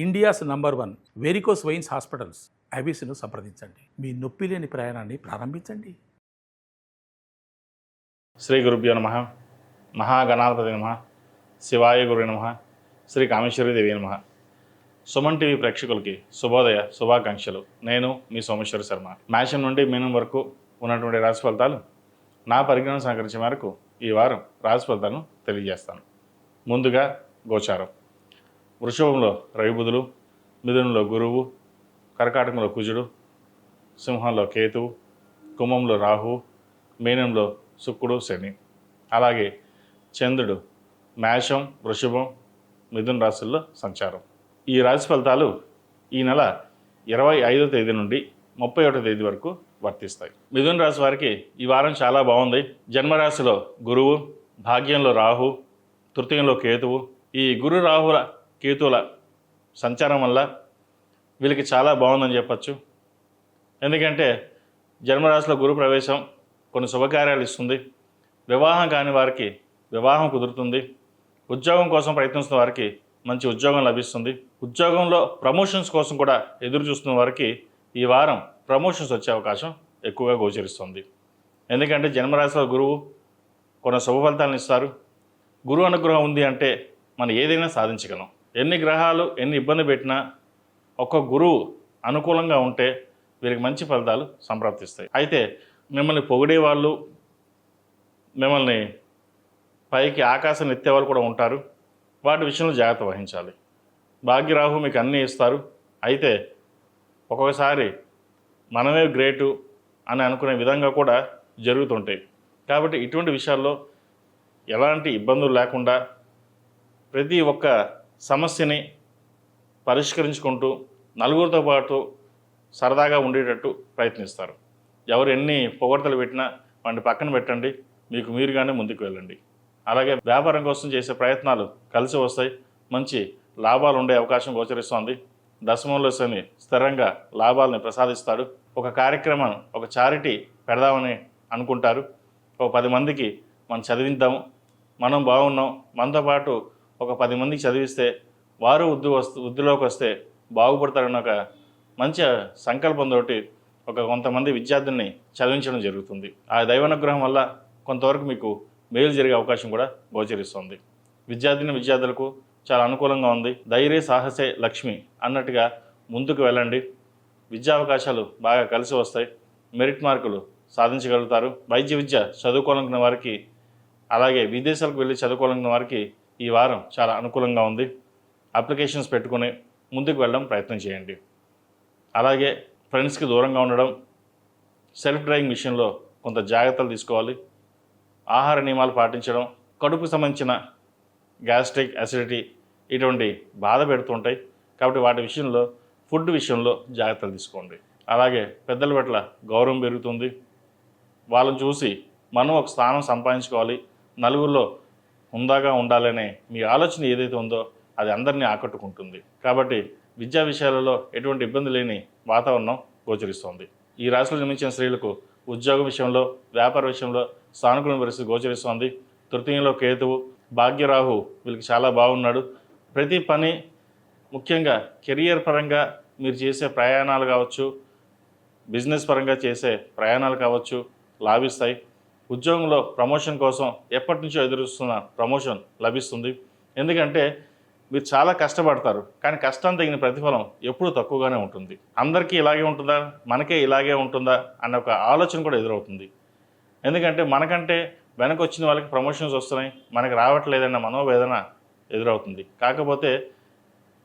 India's number 1 varicose veins hospitals ఐబీసీను సంప్రదించండి. మీ నొప్పి లేని ప్రయాణాన్ని ప్రారంభించండి. శ్రీ గురుభ్యో నమః. మహాగణాధిపతి నమః. శివాయ గురు నమః. శ్రీ కామేశ్వరి దేవి నమః. సుమన్ టీవీ ప్రేక్షకులకి శుభోదయ శుభాకాంక్షలు. నేను మీ సోమేశ్వర శర్మ. మేషం నుండి మీనం వరకు ఉన్నటువంటి రాశి ఫలితాలు నా పరిజ్ఞానం సహకరించే మేరకు ఈ వారం రాశి ఫలితాలను తెలియజేస్తాను. ముందుగా గోచారం. వృషభంలో రవి బుధులు, మిథునంలో గురువు, కర్కాటకంలో కుజుడు, సింహంలో కేతువు, కుంభంలో రాహువు, మీనంలో శుక్రుడు శని. అలాగే చంద్రుడు మేషం, వృషభం, మిథున రాశుల్లో సంచారం. ఈ రాశి ఫలితాలు ఈ నెల 25వ తేదీ నుండి 31వ తేదీ వరకు వర్తిస్తాయి. మిథున రాశి వారికి ఈ వారం చాలా బాగుంది. జన్మరాశిలో గురువు, భాగ్యంలో రాహు, తృతీయంలో కేతువు. ఈ గురు రాహుల కేతువుల సంచారం వల్ల వీళ్ళకి చాలా బాగుందని చెప్పచ్చు. ఎందుకంటే జన్మరాశిలో గురు ప్రవేశం కొన్ని శుభకార్యాలు ఇస్తుంది. వివాహం కాని వారికి వివాహం కుదురుతుంది. ఉద్యోగం కోసం ప్రయత్నిస్తున్న వారికి మంచి ఉద్యోగం లభిస్తుంది. ఉద్యోగంలో ప్రమోషన్స్ కోసం కూడా ఎదురు చూస్తున్న వారికి ఈ వారం ప్రమోషన్స్ వచ్చే అవకాశం ఎక్కువగా గోచరిస్తుంది. ఎందుకంటే జన్మరాశిలో గురువు కొన్ని శుభ ఫలితాలను ఇస్తారు. గురువు అనుగ్రహం ఉంది అంటే మనం ఏదైనా సాధించగలం. ఎన్ని గ్రహాలు ఎన్ని ఇబ్బంది పెట్టినా ఒక్క గురువు అనుకూలంగా ఉంటే వీరికి మంచి ఫలితాలు సంప్రాప్తిస్తాయి. అయితే మిమ్మల్ని పొగిడేవాళ్ళు, మిమ్మల్ని పైకి ఆకాశం ఎత్తేవాళ్ళు కూడా ఉంటారు. వాటి విషయంలో జాగ్రత్త వహించాలి. భాగ్యరాహు మీకు అన్నీ ఇస్తారు. అయితే ఒక్కొక్కసారి మనమే గ్రేటు అని అనుకునే విధంగా కూడా జరుగుతుంటాయి. కాబట్టి ఇటువంటి విషయాల్లో ఎలాంటి ఇబ్బందులు లేకుండా ప్రతి ఒక్క సమస్యని పరిష్కరించుకుంటూ నలుగురితో పాటు సరదాగా ఉండేటట్టు ప్రయత్నిస్తారు. ఎవరు ఎన్ని పొగడ్తలు పెట్టినా వాటిని పక్కన పెట్టండి, మీకు మీరుగానే ముందుకు వెళ్ళండి. అలాగే వ్యాపారం కోసం చేసే ప్రయత్నాలు కలిసి వస్తాయి. మంచి లాభాలు ఉండే అవకాశం గోచరిస్తోంది. దశమంలో శని స్థిరంగా లాభాలని ప్రసాదిస్తాడు. ఒక కార్యక్రమం, ఒక చారిటీ పెడదామని అనుకుంటారు. ఒక 10 మందికి మనం చదివిద్దాము, మనం బాగున్నాం, మనతో పాటు ఒక 10 మందికి చదివిస్తే వారు వృద్ధిలోకి వస్తే బాగుపడతారన్న ఒక మంచి సంకల్పంతో కొంతమంది విద్యార్థుల్ని చదివించడం జరుగుతుంది. ఆ దైవానుగ్రహం వల్ల కొంతవరకు మీకు మేలు జరిగే అవకాశం కూడా గోచరిస్తుంది. విద్యార్థులకు చాలా అనుకూలంగా ఉంది. ధైర్య సాహసే లక్ష్మి అన్నట్టుగా ముందుకు వెళ్ళండి. విద్యా అవకాశాలు బాగా కలిసి వస్తాయి. మెరిట్ మార్కులు సాధించగలుగుతారు. వైద్య విద్య చదువుకోవాలనుకున్న వారికి, అలాగే విదేశాలకు వెళ్ళి చదువుకోవాలనుకున్న వారికి ఈ వారం చాలా అనుకూలంగా ఉంది. అప్లికేషన్స్ పెట్టుకుని ముందుకు వెళ్ళడం ప్రయత్నం చేయండి. అలాగే ఫ్రెండ్స్కి దూరంగా ఉండడం, సెల్ఫ్ డ్రైవింగ్ విషయంలో కొంత జాగ్రత్తలు తీసుకోవాలి. ఆహార నియమాలు పాటించడం, కడుపుకు సంబంధించిన గ్యాస్ట్రిక్, అసిడిటీ ఇటువంటి బాధ పెడుతుంటాయి. కాబట్టి వాటి విషయంలో ఫుడ్ విషయంలో జాగ్రత్తలు తీసుకోండి. అలాగే పెద్దల పట్ల గౌరవం పెరుగుతుంది. వాళ్ళని చూసి మనం ఒక స్థానం సంపాదించుకోవాలి, నలుగురిలో హుందాగా ఉండాలనే మీ ఆలోచన ఏదైతే ఉందో అది అందరినీ ఆకట్టుకుంటుంది. కాబట్టి విద్యా విషయాలలో ఎటువంటి ఇబ్బంది లేని వాతావరణం గోచరిస్తోంది. ఈ రాశిలో జన్మించిన స్త్రీలకు ఉద్యోగ విషయంలో, వ్యాపార విషయంలో సానుకూల పరిస్థితి గోచరిస్తోంది. తృతీయంలో కేతువు, భాగ్యరాహు వీళ్ళకి చాలా బాగున్నాడు. ప్రతి పని, ముఖ్యంగా కెరియర్ పరంగా మీరు చేసే ప్రయాణాలు కావచ్చు, బిజినెస్ పరంగా చేసే ప్రయాణాలు కావచ్చు, లాభిస్తాయి. ఉద్యోగంలో ప్రమోషన్ కోసం ఎప్పటి నుంచో ఎదురుస్తున్న ప్రమోషన్ లభిస్తుంది. ఎందుకంటే మీరు చాలా కష్టపడతారు, కానీ కష్టం తగిన ప్రతిఫలం ఎప్పుడూ తక్కువగానే ఉంటుంది. అందరికీ ఇలాగే ఉంటుందా, మనకే ఇలాగే ఉంటుందా అన్న ఒక ఆలోచన కూడా ఎదురవుతుంది. ఎందుకంటే మనకంటే వెనక వచ్చిన వాళ్ళకి ప్రమోషన్స్ వస్తున్నాయి, మనకు రావట్లేదన్న మనోవేదన ఎదురవుతుంది. కాకపోతే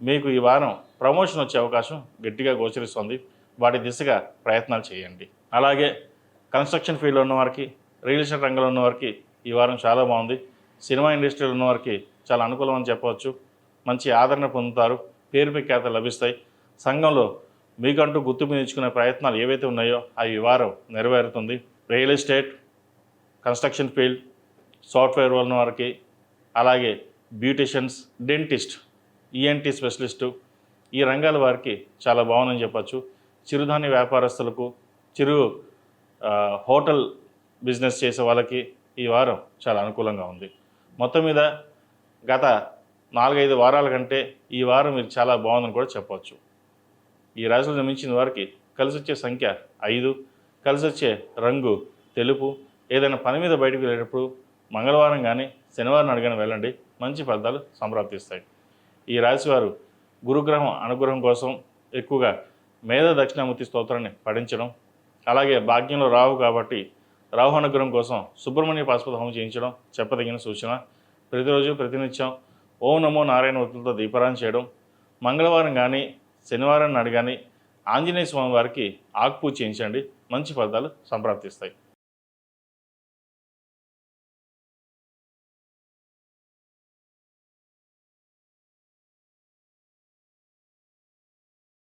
మీకు ఈ వారం ప్రమోషన్ వచ్చే అవకాశం గట్టిగా గోచరిస్తుంది. వాటి దిశగా ప్రయత్నాలు చేయండి. అలాగే కన్స్ట్రక్షన్ ఫీల్డ్లో ఉన్నవారికి, రియల్ ఎస్టేట్ రంగంలో ఉన్నవారికి ఈ వారం చాలా బాగుంది. సినిమా ఇండస్ట్రీలో ఉన్నవారికి చాలా అనుకూలం అని చెప్పవచ్చు. మంచి ఆదరణ పొందుతారు. పేరు ప్రఖ్యాతలు లభిస్తాయి. సంఘంలో మీకంటూ గుర్తింపు తెచ్చుకునే ప్రయత్నాలు ఏవైతే ఉన్నాయో అవి ఈ వారం నెరవేరుతుంది. Real estate, construction field, software ఉన్న వారికి, అలాగే బ్యూటిషియన్స్, డెంటిస్ట్, ఈఎన్టీ స్పెషలిస్టు ఈ రంగాల వారికి చాలా బాగుందని చెప్పచ్చు. చిరుధాన్య వ్యాపారస్తులకు, హోటల్ బిజినెస్ చేసే వాళ్ళకి ఈ వారం చాలా అనుకూలంగా ఉంది. మొత్తం మీద గత 4-5 వారాల కంటే ఈ వారం మీరు చాలా బాగుందని కూడా చెప్పవచ్చు. ఈ రాశిలో జన్మించిన వారికి కలిసి వచ్చే సంఖ్య 5, కలిసి వచ్చే రంగు తెలుపు. ఏదైనా పని మీద బయటకు వెళ్ళేటప్పుడు మంగళవారం కానీ శనివారం నాడు కానీ వెళ్ళండి, మంచి ఫలితాలు సంప్రాప్తిస్తాయి. ఈ రాశివారు గురుగ్రహం అనుగ్రహం కోసం ఎక్కువగా మేధ దక్షిణామూర్తి స్తోత్రాన్ని పఠించడం, అలాగే భాగ్యంలో రాహు కాబట్టి రాహు అనుగ్రహం కోసం సుబ్రహ్మణ్య పాశుపత హోమం చేయించడం చెప్పదగిన సూచన. ప్రతిరోజు ప్రతినిత్యం ఓం నమో నారాయణ వృత్తులతో దీపారాధన చేయడం, మంగళవారం కానీ శనివారం నాడు కానీ ఆంజనేయ స్వామి వారికి ఆకుపూజ చేయించండి, మంచి ఫలితాలు సంప్రాప్తిస్తాయి.